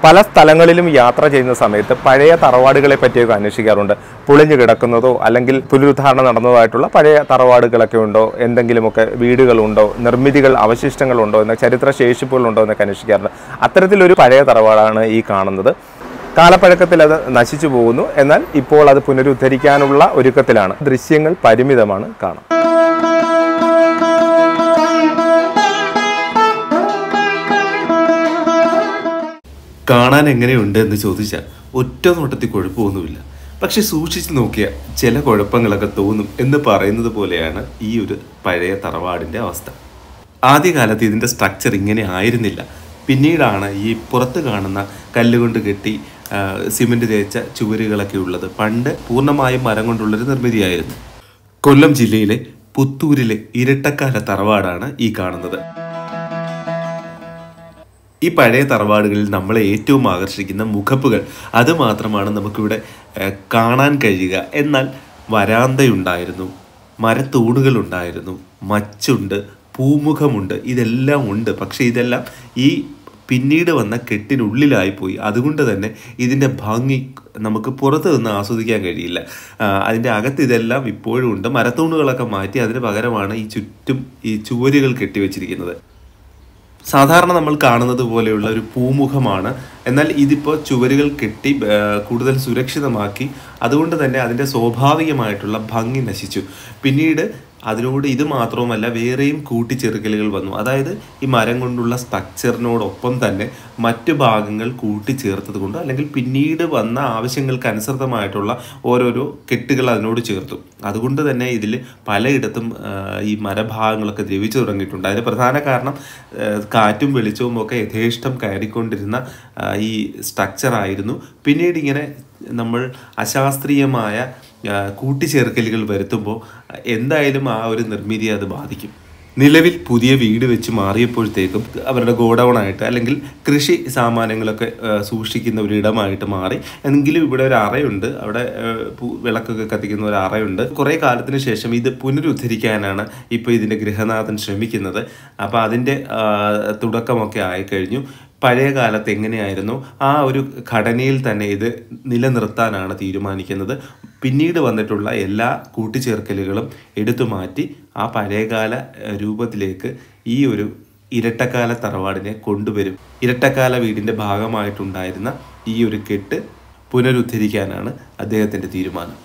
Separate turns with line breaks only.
പല സ്ഥലങ്ങളിലും യാത്ര ചെയ്യുന്ന സമയത്ത് പഴയ തറവാടുകളെ പറ്റിയൊക്കെ അന്വേഷിക്കാറുണ്ട്. പൊളിഞ്ഞു കിടക്കുന്നതോ അല്ലെങ്കിൽ പുനരുദ്ധാരണം നടന്നതായിട്ടുള്ള പഴയ തറവാടുകളൊക്കെ ഉണ്ടോ, എന്തെങ്കിലുമൊക്കെ വീടുകളുണ്ടോ, നിർമ്മിതികൾ അവശിഷ്ടങ്ങളുണ്ടോ എന്ന ചരിത്ര ശേഷിപ്പുകളുണ്ടോ എന്നൊക്കെ അന്വേഷിക്കാറുണ്ട്. അത്തരത്തിലൊരു പഴയ തറവാടാണ് ഈ കാണുന്നത്. കാലപ്പഴക്കത്തിൽ അത് നശിച്ചു പോകുന്നു. എന്നാൽ ഇപ്പോൾ അത് പുനരുദ്ധരിക്കാനുള്ള ഒരുക്കത്തിലാണ്. ദൃശ്യങ്ങൾ പരിമിതമാണ് കാണാം.
കാണാൻ എങ്ങനെയുണ്ട് എന്ന് ചോദിച്ചാൽ ഒറ്റ നോട്ടത്തിൽ കുഴപ്പമൊന്നുമില്ല. പക്ഷെ സൂക്ഷിച്ച് നോക്കിയാൽ ചില കുഴപ്പങ്ങളൊക്കെ തോന്നും എന്ന് പറയുന്നത് പോലെയാണ് ഈ ഒരു പഴയ തറവാടിൻ്റെ അവസ്ഥ. ആദ്യകാലത്ത് ഇതിൻ്റെ സ്ട്രക്ചർ ഇങ്ങനെ ആയിരുന്നില്ല. പിന്നീടാണ് ഈ പുറത്ത് കാണുന്ന കല്ലുകൊണ്ട് കെട്ടി സിമെൻറ്റ് തേച്ച ചുവരുകളൊക്കെ ഉള്ളത്. പണ്ട് പൂർണ്ണമായും മരം കൊണ്ടുള്ളൊരു നിർമ്മിതിയായിരുന്നു. കൊല്ലം ജില്ലയിലെ പുത്തൂരിലെ ഇരട്ടക്കാല തറവാടാണ് ഈ കാണുന്നത്. ഈ പഴയ തറവാടുകളിൽ നമ്മളെ ഏറ്റവും ആകർഷിക്കുന്ന മുഖപ്പുകൾ അത് മാത്രമാണ് നമുക്കിവിടെ കാണാൻ കഴിയുക. എന്നാൽ വരാന്തയുണ്ടായിരുന്നു, മരത്തൂണുകളുണ്ടായിരുന്നു, മച്ചുണ്ട്, പൂമുഖമുണ്ട്, ഇതെല്ലാം ഉണ്ട്. പക്ഷേ ഇതെല്ലാം ഈ പിന്നീട് വന്ന കെട്ടിനുള്ളിലായിപ്പോയി. അതുകൊണ്ട് തന്നെ ഇതിൻ്റെ ഭംഗി നമുക്ക് പുറത്ത് നിന്ന് ആസ്വദിക്കാൻ കഴിയില്ല. അതിൻ്റെ അകത്ത് ഇതെല്ലാം ഇപ്പോഴും ഉണ്ട്. മരത്തൂണുകളൊക്കെ മാറ്റി അതിന് പകരമാണ് ഈ ചുറ്റും ഈ ചുവരുകൾ കെട്ടിവെച്ചിരിക്കുന്നത്. സാധാരണ നമ്മൾ കാണുന്നത് പോലെയുള്ള ഒരു പൂമുഖമാണ്. എന്നാൽ ഇതിപ്പോൾ ചുവരുകൾ കെട്ടി കൂടുതൽ സുരക്ഷിതമാക്കി. അതുകൊണ്ട് തന്നെ അതിൻ്റെ സ്വാഭാവികമായിട്ടുള്ള ഭംഗി നശിച്ചു. പിന്നീട് അതിനോട് ഇത് മാത്രവുമല്ല വേറെയും കൂട്ടിച്ചേർക്കലുകൾ വന്നു. അതായത് ഈ മരം കൊണ്ടുള്ള സ്ട്രക്ചറിനോടൊപ്പം തന്നെ മറ്റു ഭാഗങ്ങൾ കൂട്ടിച്ചേർത്തത് കൊണ്ട് അല്ലെങ്കിൽ പിന്നീട് വന്ന ആവശ്യങ്ങൾക്ക് അനുസൃതമായിട്ടുള്ള ഓരോരോ കെട്ടുകൾ അതിനോട് ചേർത്തു. അതുകൊണ്ട് തന്നെ ഇതിൽ പലയിടത്തും ഈ മരഭാഗങ്ങളൊക്കെ ദ്രവിച്ചു തുടങ്ങിയിട്ടുണ്ട്. അതിന് പ്രധാന കാരണം കാറ്റും വെളിച്ചവും ഒക്കെ യഥേഷ്ടം കയറിക്കൊണ്ടിരുന്ന ഈ സ്ട്രക്ചറായിരുന്നു. പിന്നീട് ഇങ്ങനെ നമ്മൾ അശാസ്ത്രീയമായ കൂട്ടിച്ചേർക്കലുകൾ വരുത്തുമ്പോൾ എന്തായാലും ആ ഒരു നിർമ്മിതിയെ അത് ബാധിക്കും. നിലവിൽ പുതിയ വീട് വെച്ച് മാറിയപ്പോഴത്തേക്കും അവരുടെ ഗോഡൗണായിട്ട് അല്ലെങ്കിൽ കൃഷി സാമാനങ്ങളൊക്കെ സൂക്ഷിക്കുന്ന ഒരിടമായിട്ട് മാറി. എങ്കിലും ഇവിടെ ഒരു അറയുണ്ട്, അവിടെ വിളക്കൊക്കെ കത്തിക്കുന്ന ഒരു അറയുണ്ട്. കുറേ കാലത്തിന് ശേഷം ഇത് പുനരുദ്ധരിക്കാനാണ് ഇപ്പോൾ ഇതിൻ്റെ ഗൃഹനാഥൻ ശ്രമിക്കുന്നത്. അപ്പോൾ അതിൻ്റെ തുടക്കമൊക്കെ ആയിക്കഴിഞ്ഞു. പഴയ കാലത്ത് എങ്ങനെയായിരുന്നു ആ ഒരു ഘടനയിൽ തന്നെ ഇത് നിലനിർത്താനാണ് തീരുമാനിക്കുന്നത്. പിന്നീട് വന്നിട്ടുള്ള എല്ലാ കൂട്ടിച്ചേർക്കലുകളും എടുത്തു മാറ്റി ആ പഴയകാല രൂപത്തിലേക്ക് ഈ ഒരു ഇരട്ടക്കാല തറവാടിനെ കൊണ്ടുവരും. ഇരട്ടക്കാല വീടിൻ്റെ ഭാഗമായിട്ടുണ്ടായിരുന്ന ഈ ഒരു കെട്ട് പുനരുദ്ധരിക്കാനാണ് അദ്ദേഹത്തിൻ്റെ തീരുമാനം.